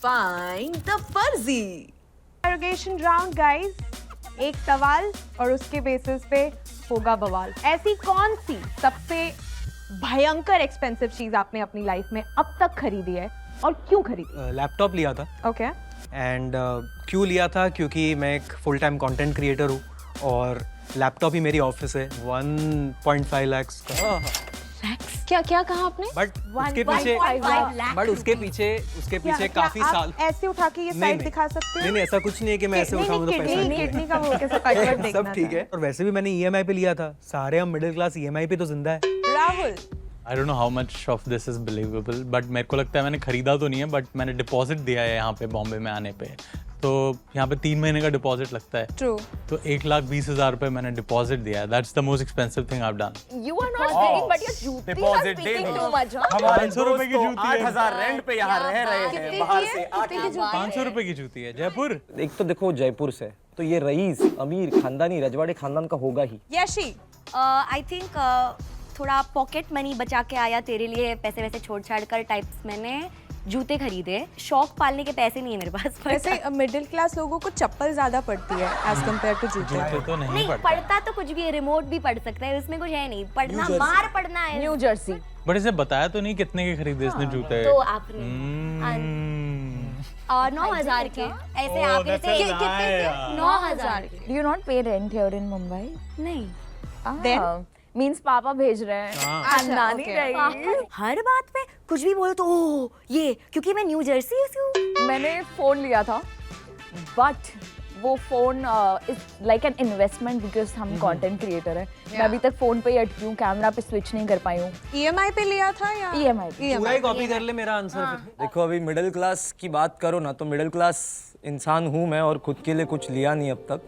find the फर्जी। Interrogation round guys, एक सवाल और उसके बेसिस पे होगा बवाल। ऐसी कौन सी सबसे भयंकर एक्सपेंसिव चीज आपने अपनी लाइफ में अब तक खरीदी है और क्यों खरीदी? लैपटॉप लिया था। ओके। एंड क्यों लिया था? क्योंकि मैं एक फुल टाइम कंटेंट क्रिएटर हूँ और लैपटॉप ही मेरी ऑफिस है। 1.5 लाख का। क्या क्या कहा आपने? बट उसके 1.5 पीछे क्या काफी आप साल ऐसे उठा के ये साइड दिखा सकते हो? नहीं, ऐसा कुछ नहीं है कि मैं ऐसे उठाऊं तो पैसा नहीं है। किडनी का वो कैसे कन्वर्ट देखना सब ठीक है। और वैसे भी मैंने ईएमआई पे लिया था। सारे हम मिडिल क्लास ईएमआई पे तो जिंदा है। Rahul, I don't know how much of this is believable, but मेरे को लगता है मैंने खरीदा तो नहीं है, बट मैंने डिपॉजिट दिया है यहाँ पे बॉम्बे में आने पे। तो यहाँ पे 3 महीने का डिपॉजिट लगता है। ट्रू। तो 1,20,000 रुपए मैंने डिपॉजिट दिया है। That's the most expensive thing I've done. You are not saying, but your जूती are speaking too much, huh? हमारे 500 रुपए की जूती है। 8,000 रेंट पे यहाँ रह रहे हैं बाहर से 500 रुपए की जूती है। जयपुर। एक तो देखो जयपुर से तो ये रईस अमीर खानदानी रजवाड़े खानदान का होगा ही। यशी, आई थिंक थोड़ा पॉकेट मनी बचा के आया तेरे लिए, पैसे वैसे छोड़ छाड़ कर टाइप्स मैंने जूते खरीदे। शौक पालने के पैसे नहीं है मेरे पास। वैसे मिडिल क्लास लोगों को चप्पल ज्यादा पड़ती है एज कम्पेयर टू जूते। जूते तो नहीं नहीं पड़ता। पढ़ता तो कुछ भी है, रिमोट भी पढ़ सकता है, उसमें कुछ है नहीं। पढ़ना मार पढ़ना है। New Jersey. बट इसे बताया तो नहीं कितने के खरीदे इसने जूते। तो आपने 9,000 के ऐसे आप that's a कितने lie, के? यार। 9,000 के। Do you not pay rent here in Mumbai? नहीं Then? Means पापा भेज रहे हैं। खानदानी okay. रहेगी। हर बात पे कुछ भी बोलो तो ओह ये, क्योंकि मैं न्यू जर्सी से हूँ। मैंने फोन लिया था, बट वो phone is like an investment because हम कंटेंट क्रिएटर है। मैं अभी तक फोन पे ही अटकी हूँ, कैमरा पे स्विच नहीं कर पाई हूँ। ईएमआई पे लिया था या EMI पे। पूरा ही कॉपी कर ले मेरा आंसर। देखो अभी मिडिल क्लास की बात करो ना, तो मिडिल क्लास इंसान हूँ मैं और खुद के लिए कुछ लिया नहीं अब तक।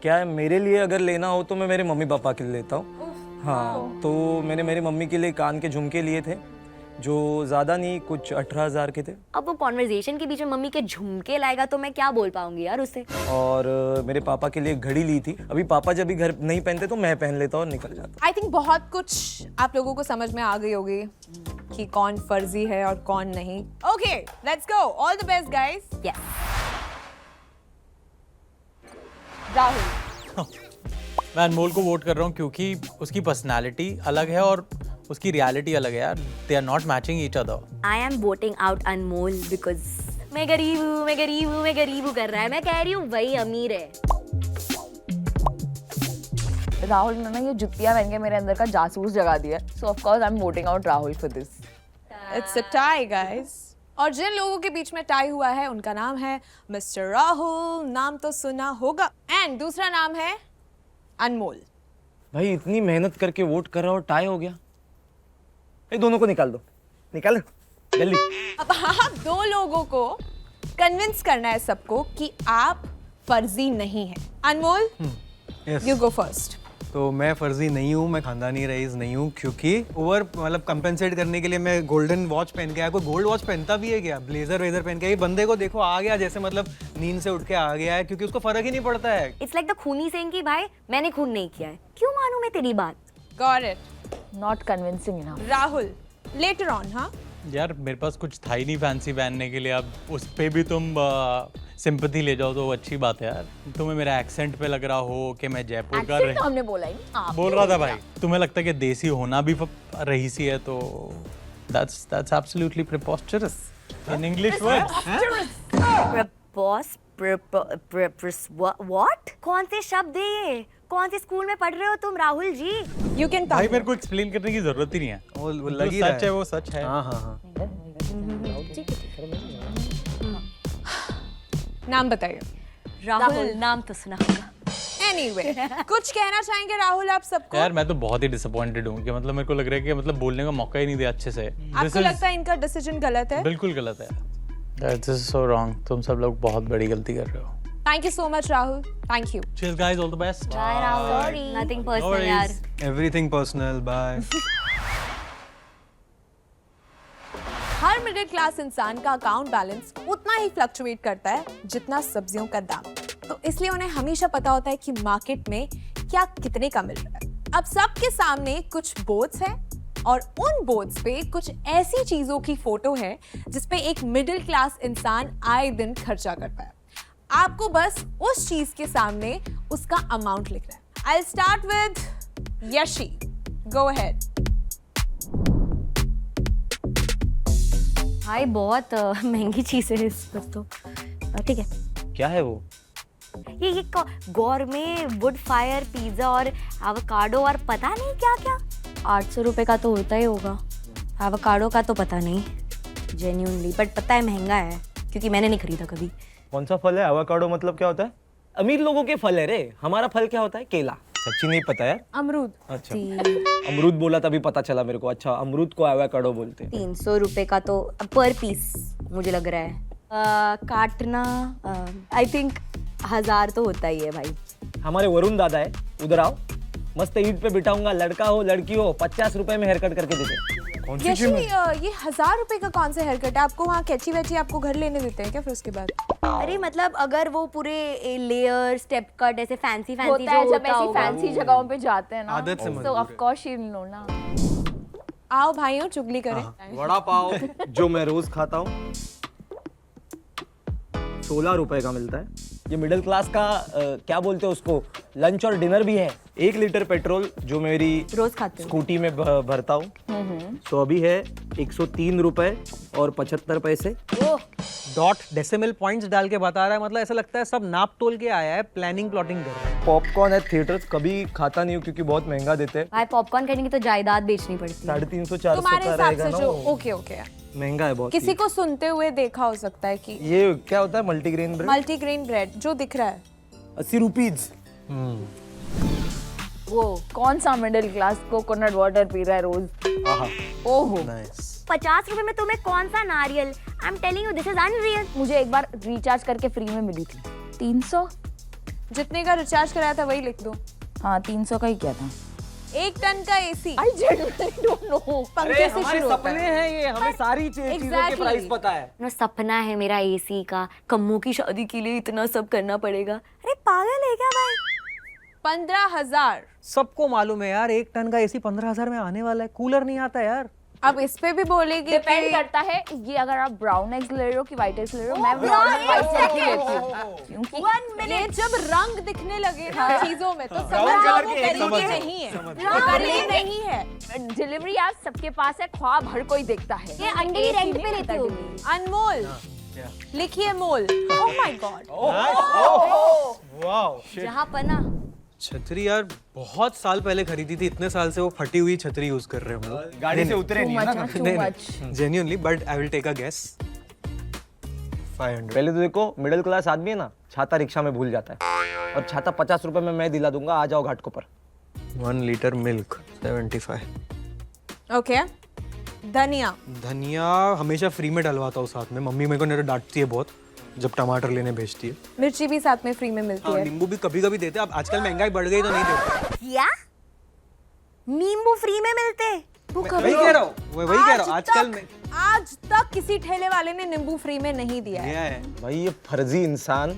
क्या है, मेरे लिए अगर लेना हो तो मैं मेरे मम्मी पापा के लिए लेता हूँ। हाँ, तो मैंने मेरी मम्मी के लिए कान के झुमके लिए थे जो ज़्यादा नहीं, कुछ 18,000 के थे। अब वो कॉन्वर्जेशन के बीच में मम्मी के झुमके लाएगा तो मैं क्या बोल पाऊंगी यार उससे। और मेरे पापा के लिए एक घड़ी ली थी। अभी पापा जब भी घर नहीं पहनते तो मैं पहन लेता और निकल जाता। आई थिंक बहुत कुछ आप लोगों को समझ में आ गई होगी कि कौन फर्जी है और कौन नहीं। Okay, let's go. All the best guys. Yes. Rahul, मैं अनमोल को वोट कर रहा हूँ क्योंकि उसकी पर्सनालिटी अलग है और उसकी रियलिटी अलग है यार। They are not matching each other. I am voting out Anmol because मैं गरीब हूँ, मैं गरीब हूँ, मैं गरीब हूँ कर रहा है। मैं कह रही हूँ वही अमीर है। राहुल ने ना ये जुतियां पहन के मेरे अंदर का जासूस जगा दिया है। सो of course I am voting out Rahul for this. It's a tie guys. और जिन लोगों के बीच में टाई हुआ है उनका नाम है मिस्टर राहुल, नाम तो सुना होगा, एंड दूसरा नाम है अनमोल। भाई इतनी मेहनत करके वोट कर रहा और टाई हो गया। दोनों को निकाल दो, निकाल जल्दी। अब आप दो लोगों को कन्विंस करना है सबको कि आप फर्जी नहीं हैं। अनमोल, यू गो फर्स्ट। तो मैं फर्जी नहीं हूँ, मैं खानदानी रईस नहीं हूँ, क्योंकि ओवर मतलब कंपेंसेट करने के लिए मैं गोल्डन वॉच पहन के आया। कोई गोल्ड वॉच पहनता भी है क्या? ब्लेजर वेजर पहन के आया। ये बंदे को देखो आ गया जैसे मतलब नींद से उठ के आ गया है, क्योंकि उसको फर्क ही नहीं पड़ता है। इट्स लाइक द खूनी सेइंग कि भाई मैंने खून नहीं किया है, क्यों मानूं मैं तेरी बात। Got it. Not convincing enough. Rahul, later on. हाँ यार मेरे पास कुछ था ही नहीं फैंसी पहनने के लिए। अब उस पे भी तुम सिंपैथी ले जाओ तो वो अच्छी बात है यार। तुम्हें मेरा एक्सेंट पे लग रहा हो कि मैं जयपुर का एक्सेंट तो हमने बोला ही नहीं, आप बोल रहा था भाई। तुम्हें लगता है कि देसी होना भी रईसी है तो that's absolutely preposterous in English words। Boss what? कौन से शब्द है ये? कौन से स्कूल में पढ़ रहे हो तुम राहुल जी? यू कैन भाई मेरे को एक्सप्लेन करने की जरूरत ही नहीं है। वो जो लग ही रहा सच है वो सच है। हाँ हाँ हाँ। नाम बताइए। राहुल नाम तो सुना होगा। एनीवे, कुछ कहना चाहेंगे राहुल आप सबको? यार मैं तो बहुत ही डिसअपॉइंटेड हूँ कि मतलब मेरे को लग रहा है कि मतलब बोलने का मौका ही नहीं दिया अच्छे से। आपको लगता है इनका डिसीजन गलत है? बिल्कुल गलत है। This is so wrong। तुम सब लोग बहुत बड़ी गलती कर रहे हो। Thank you so much Rahul, thank you. Cheers guys, all the best। Bye Rahul. Nothing personal यार। Everything personal, bye. हर मिडिल क्लास इंसान का अकाउंट बैलेंस उतना ही फ्लक्चुएट करता है जितना सब्जियों का दाम। तो इसलिए उन्हें हमेशा पता होता है कि मार्केट में क्या कितने का मिल रहा है। अब सबके सामने कुछ बोथ्स हैं और उन बोर्ड्स पे कुछ ऐसी चीजों की फोटो है जिसपे एक मिडिल क्लास इंसान आए दिन खर्चा करता है। आपको बस उस चीज के सामने उसका अमाउंट लिखना है। I'll start with Yeshi. Go ahead। भाई बहुत महंगी चीज़ है इस पर तो ठीक है। क्या है वो? ये गौरमे वुड फायर पिज्ज़ा और एवोकाडो और पता नहीं क्या क्या 800 रुपये का तो होता ही होगा। एवोकाडो का तो पता नहीं जेन्युइनली, बट पता है महंगा है क्योंकि मैंने नहीं खरीदा कभी। कौन सा फल है? एवोकाडो मतलब क्या होता है? अमीर लोगों के फल है रे। हमारा फल क्या होता है? केला। सच्ची नहीं पता यार। अमरूद। अच्छा, अमरूद बोला तभी पता चला मेरे को। अच्छा, अमरूद को एवोकाडो बोलते हैं। 300 रुपये का तो पर पीस मुझे लग रहा है। काटना आई थिंक 1000 तो होता ही है भाई। हमारे वरुण दादा है, उधर आओ। मस्त ईंट पे बिठाऊंगा, लड़का हो लड़की हो, 50 रुपए में हेयर कट करके देते। कौन सी यशी, जिम है? ये 1000 रुपए का कौन सा हेयर कट है? आपको वहाँ कैची वैची आपको घर लेने देते हैं क्या फिर उसके बाद? अरे मतलब अगर वो पूरे लेयर स्टेप कट ऐसे फैंसी फैंसी होता है जब ऐसी फैंसी जगहों पे जाते हैं ना, आदत से तो मजबूर ऑफ है। कोर्स शी नो ना। आओ भाइयों चुगली करें। वड़ा पाव जो मैं रोज खाता हूँ 16 रुपए का मिलता है। ये मिडिल क्लास का क्या बोलते हैं उसको, लंच और डिनर भी है। 1 लीटर पेट्रोल जो मेरी रोज खाते हो। स्कूटी में भरता हूँ, तो अभी है 103 रुपए और 75 पैसे। डॉट डेसिमल पॉइंट्स डाल के बता रहा है, मतलब ऐसा लगता है सब नाप तोल के आया है, प्लानिंग प्लॉटिंग कर रहा है। पॉपकॉर्न है थिएटर कभी खाता नहीं हूँ क्योंकि बहुत महंगा देते हैं। भाई पॉपकॉर्न खाने की तो जायदाद बेचनी पड़ती है। 350-400 तुम्हारे का हिसाब रहेगा से ना जो वो। ओके ओके महंगा है बहुत। किसी को सुनते हुए देखा हो सकता है कि ये क्या होता है? Multigrain bread. मल्टीग्रेन ब्रेड जो दिख रहा है 80 रुपीज। वो कौन सा middle class coconut water P रहा है रोज? ओहो, नाइस। 50 रुपए में तुम्हें कौन सा नारियल? I am telling you this is unreal. मुझे एक बार रिचार्ज करके फ्री में मिली थी 300। जितने का रिचार्ज कराया था वही लिख दो। हाँ 300 का ही क्या था। 1 टन का AC I genuinely don't know. पंखे से शुरू होता है। हैं ये, हमें सारी चीजों के Exactly. प्राइस पता है। ना सपना है मेरा एसी का, कम्मो की शादी के लिए इतना सब करना पड़ेगा। अरे पागल है क्या भाई? 15,000। सबको मालूम है यार, 1 टन का एसी 15,000 में आने वाला है। कूलर नहीं आता यार। अब इस पे भी बोलेगी डिपेंड कि करता है ये अगर आप ब्राउन एग्स ले रहे हो कि व्हाइट एग्स ले रहे हो। मैं ब्राउन और व्हाइट एग्स ही लेती हूँ क्योंकि ये जब रंग दिखने लगे ना चीजों में तो समझ Brown जाओ color वो के एक तरीके समझ नहीं है, हाँ, करीब नहीं है। डिलीवरी ऐप सबके पास है, ख्वाब हर कोई देखता है। ये अंडे ही AC रेंट नहीं पे मिलता लेती होगी। delivery। अनमोल लिखिए मोल। Oh my God. वाओ। जहाँ पना। छतरी यार बहुत साल पहले खरीदी थी, इतने साल से वो फटी हुई छतरी यूज कर रहे हो। गाड़ी से उतरे Too नहीं है much, ना। too much। Genuinely, but I will take a guess 500। पहले तो देखो मिडिल क्लास आदमी है ना, छाता रिक्शा में भूल जाता है, और छाता 50 रुपए में मैं दिला दूंगा। आ जाओ घाटकोपर। 1 litre milk 75। ओके धनिया धनिया हमेशा फ्री में डलवाता हूँ साथ में। मम्मी मेरे को नहीं डांटती है बहुत जब टमाटर लेने भेजती है। मिर्ची भी साथ में फ्री में मिलती हाँ, है। नींबू भी कभी कभी देते हैं। अब आजकल महंगाई बढ़ गई तो नहीं देते। क्या? नींबू फ्री में मिलते? तू वही कह रहा हूँ, वही कह रहा हूँ। आजकल में आज तक किसी ठेले वाले ने नींबू फ्री में नहीं दिया है। दिया है। भाई ये फर्जी इंसान,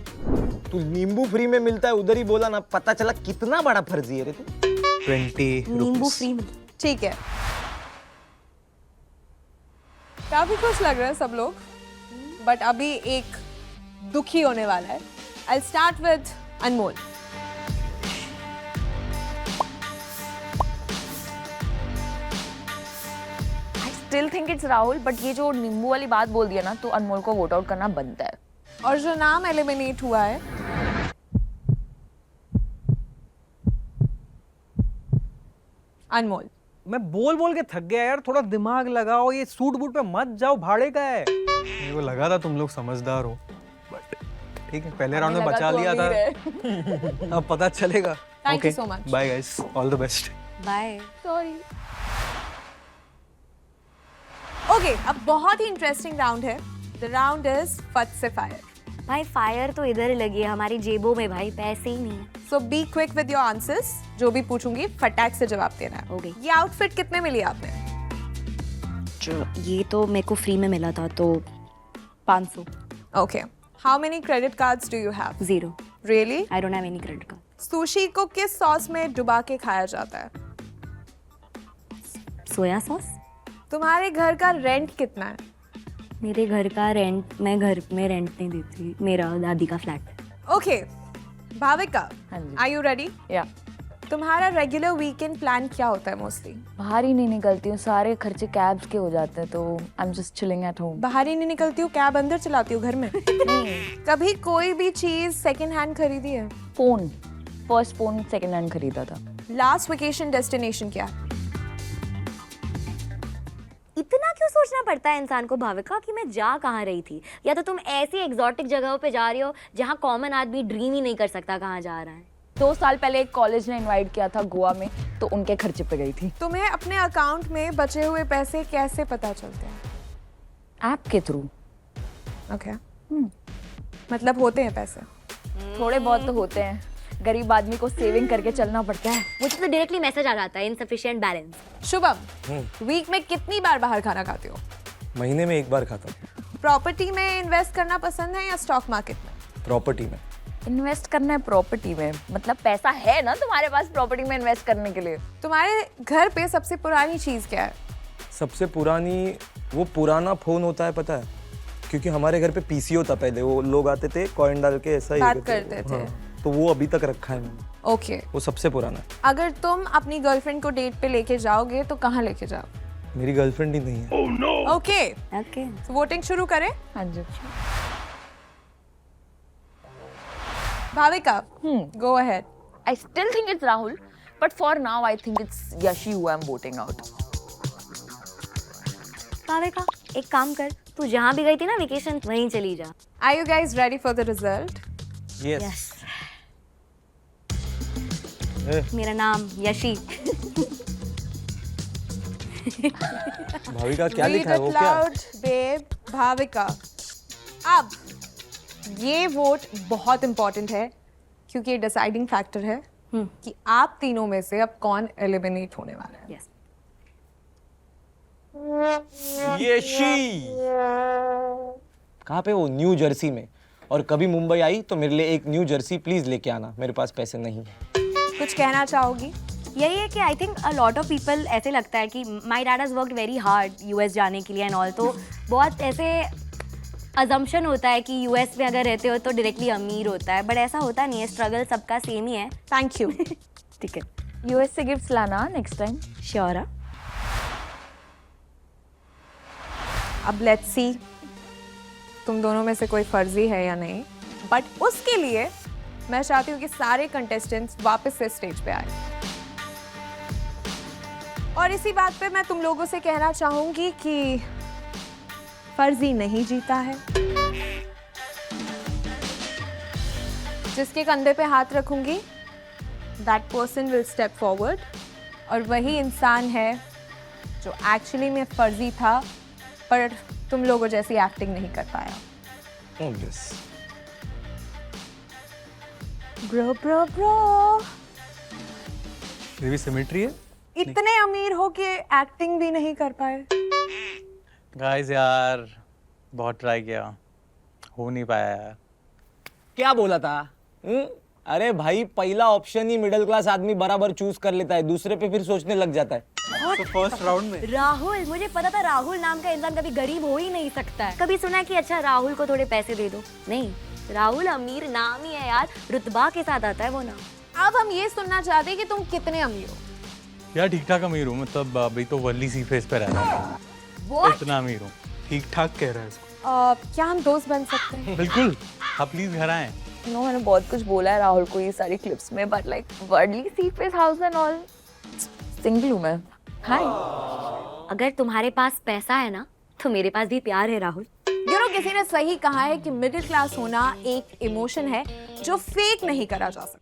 तू नींबू फ्री में मिलता है उधर ही बोला ना, पता चला कितना बड़ा फर्जी है रे तू। 20 नींबू रुपीस। फ्री में। ठीक है काफी खुश लग रहे हैं सब लोग, बट अभी एक दुखी होने वाला है। I'll start with Anmol. I still think it's Rahul, but ये जो नींबू वाली बात बोल दिया ना, तो अनमोल को वोट आउट करना बनता है। और जो नाम एलिमिनेट हुआ है अनमोल। मैं बोल बोल के थक गया यार, थोड़ा दिमाग लगाओ। ये सूट बूट पे मत जाओ, भाड़े का है। मेरे को लगा था तुम लोग समझदार हो, बट ठीक है, पहले राउंड में लगा बचा तू लिया अमीर था। अब पता चलेगा। Thank you so much. Bye guys, all the best. Bye. Sorry. Okay अब बहुत ही इंटरेस्टिंग राउंड है। द राउंड इज फट से फायर। भाई फायर तो इधर ही लगी है हमारी जेबों में भाई, पैसे ही नहीं है। So be quick with your answers. जो भी पूछूंगी फटाक से जवाब देना है। Okay. ये आउटफिट कितने में लिया आपने? ये तो मेरे को फ्री में मिला था तो 500। Okay how many credit cards do you have? 0। Really? I don't have any credit card. Sushi को किस सॉस में डुबा के खाया जाता है? Soya sauce. तुम्हारे घर का रेंट कितना है? मेरे घर का रेंट मैं घर में रेंट नहीं देती, मेरा दादी का फ्लैट है। ओके भाविका, हाँ जी। Are you ready? या तुम्हारा रेगुलर वीकेंड प्लान क्या होता है मोस्टली? बाहर ही नहीं निकलती हूँ, सारे खर्चे कैब्स के हो जाते हैं, तो I am just chilling at home. बाहर ही नहीं निकलती हूँ, कैब अंदर चलाती हूँ घर में? कभी कोई भी चीज सेकंड हैंड खरीदी है? Phone, first phone second hand खरीदा था। लास्ट वेकेशन डेस्टिनेशन क्या है? इतना क्यों सोचना पड़ता है इंसान को भाविका कि मैं जा कहाँ रही थी? या तो तुम ऐसी एग्जॉटिक जगहों पे जा रही हो जहाँ कॉमन आदमी ड्रीम ही नहीं कर सकता कहाँ जा रहा है। 2 साल पहले एक कॉलेज ने इनवाइट किया था गोवा में, तो उनके खर्चे पे गई थी। तुम्हें अपने अकाउंट में बचे हुए पैसे कैसे पता चलते हैं? ऐप के थ्रू। ओके मतलब होते हैं पैसे? थोड़े बहुत तो होते हैं, गरीब आदमी को सेविंग करके चलना पड़ता है। मुझे तो डायरेक्टली मैसेज आ जाता है इनसफिशिएंट बैलेंस। शुभम, वीक में कितनी बार बाहर खाना खाते हो? महीने में 1 बार खाता हूँ। प्रॉपर्टी में इन्वेस्ट करना पसंद है या स्टॉक मार्केट में? प्रॉपर्टी में। इन्वेस्ट करना है प्रॉपर्टी में, मतलब पैसा है ना तुम्हारे पास प्रॉपर्टी में इन्वेस्ट करने के लिए। तुम्हारे घर पे सबसे पुरानी चीज क्या है? सबसे पुरानी वो पुराना फ़ोन होता है, पता है? क्योंकि हमारे घर पे पीसी होता पहले, वो लोग आते थे कॉइन डाल के ऐसा ही बात करते थे। तो वो अभी तक रखा है मैंने, ओके वो सबसे पुराना है। अगर तुम अपनी गर्लफ्रेंड को डेट पे लेके जाओगे तो कहाँ लेके जाओ? मेरी गर्लफ्रेंड ही नहीं है। ओके ओके वोटिंग शुरू करें? हाँ जी। Bhavika, go ahead. I still think it's Rahul, but for now I think it's Yashi who I'm voting out. Bhavika एक काम कर, तू जहाँ भी गई थी ना वेकेशन वहीं चली जा। Are you guys ready for the result? Yes. मेरा नाम यशी। भाविका क्या Read लिखा है it वो क्या? loud, babe. भाविका, अब ये वोट बहुत इंपॉर्टेंट है क्योंकि ये डिसाइडिंग फैक्टर है कि आप तीनों में से अब कौन एलिमिनेट होने वाला है। यस येशी। कहाँ पे? वो न्यू जर्सी में। और कभी मुंबई आई तो मेरे लिए एक न्यू जर्सी प्लीज लेके आना, मेरे पास पैसे नहीं है। कुछ कहना चाहोगी? यही है कि I think a lot of people ऐसे लगता है कि my dad has worked very hard US जाने के लिए एंड ऑल, तो बहुत ऐसे अजम्पशन होता है कि यूएस में अगर रहते हो तो डायरेक्टली अमीर होता है, बट ऐसा होता नहीं है, स्ट्रगल सबका सेम ही है। Thank you. ठीक है, US से गिफ्ट्स लाना नेक्स्ट टाइम। श्योर है। अब लेट्स सी तुम दोनों में से कोई फर्जी है या नहीं, बट उसके लिए मैं चाहती हूँ कि सारे कंटेस्टेंट्स वापस से स्टेज पे आए। और इसी बात पे मैं तुम लोगों से कहना चाहूंगी कि फर्जी नहीं जीता है। जिसके कंधे पे हाथ रखूंगी that person will step forward, और वही इंसान है जो एक्चुअली में फर्जी था पर तुम लोगों जैसी एक्टिंग नहीं कर पाया। Obvious. ब्रो ब्रो ब्रो, ये भी सिमेट्री है। इतने अमीर हो के एक्टिंग भी नहीं कर पाए। गाइस यार बहुत ट्राई किया, हो नहीं पाया यार। क्या बोला था? अरे भाई पहला ऑप्शन ही मिडिल क्लास आदमी बराबर चूज कर लेता है, दूसरे पे फिर सोचने लग जाता है। तो फर्स्ट राउंड में राहुल, मुझे पता था राहुल नाम का इंसान कभी गरीब हो ही नहीं सकता है। कभी सुना कि अच्छा राहुल को थोड़े पैसे दे दो? नहीं, राहुल अमीर नाम ही है यार, रुतबा के साथ आता है वो नाम। अब हम ये सुनना चाहते हैं कि तुम कितने अमीर हो। यार ठीक ठाक अमीर हूँ, मतलब अभी तो वर्ली सी फेस पे रहता हूँ, इतना अमीर हूँ। ठीक ठाक कह रहा है इसको। क्या हम दोस्त बन सकते हैं? बिल्कुल, आप प्लीज घर आएं। नो, मैंने बहुत कुछ बोला है राहुल को ये सारी क्लिप्स में, but like weirdly see face house and all, single हूँ मैं। हाय, अगर तुम्हारे पास पैसा है ना तो मेरे पास भी प्यार है राहुल। किसी ने सही कहा है कि मिडिल क्लास होना एक इमोशन है जो फेक नहीं करा जा सकता।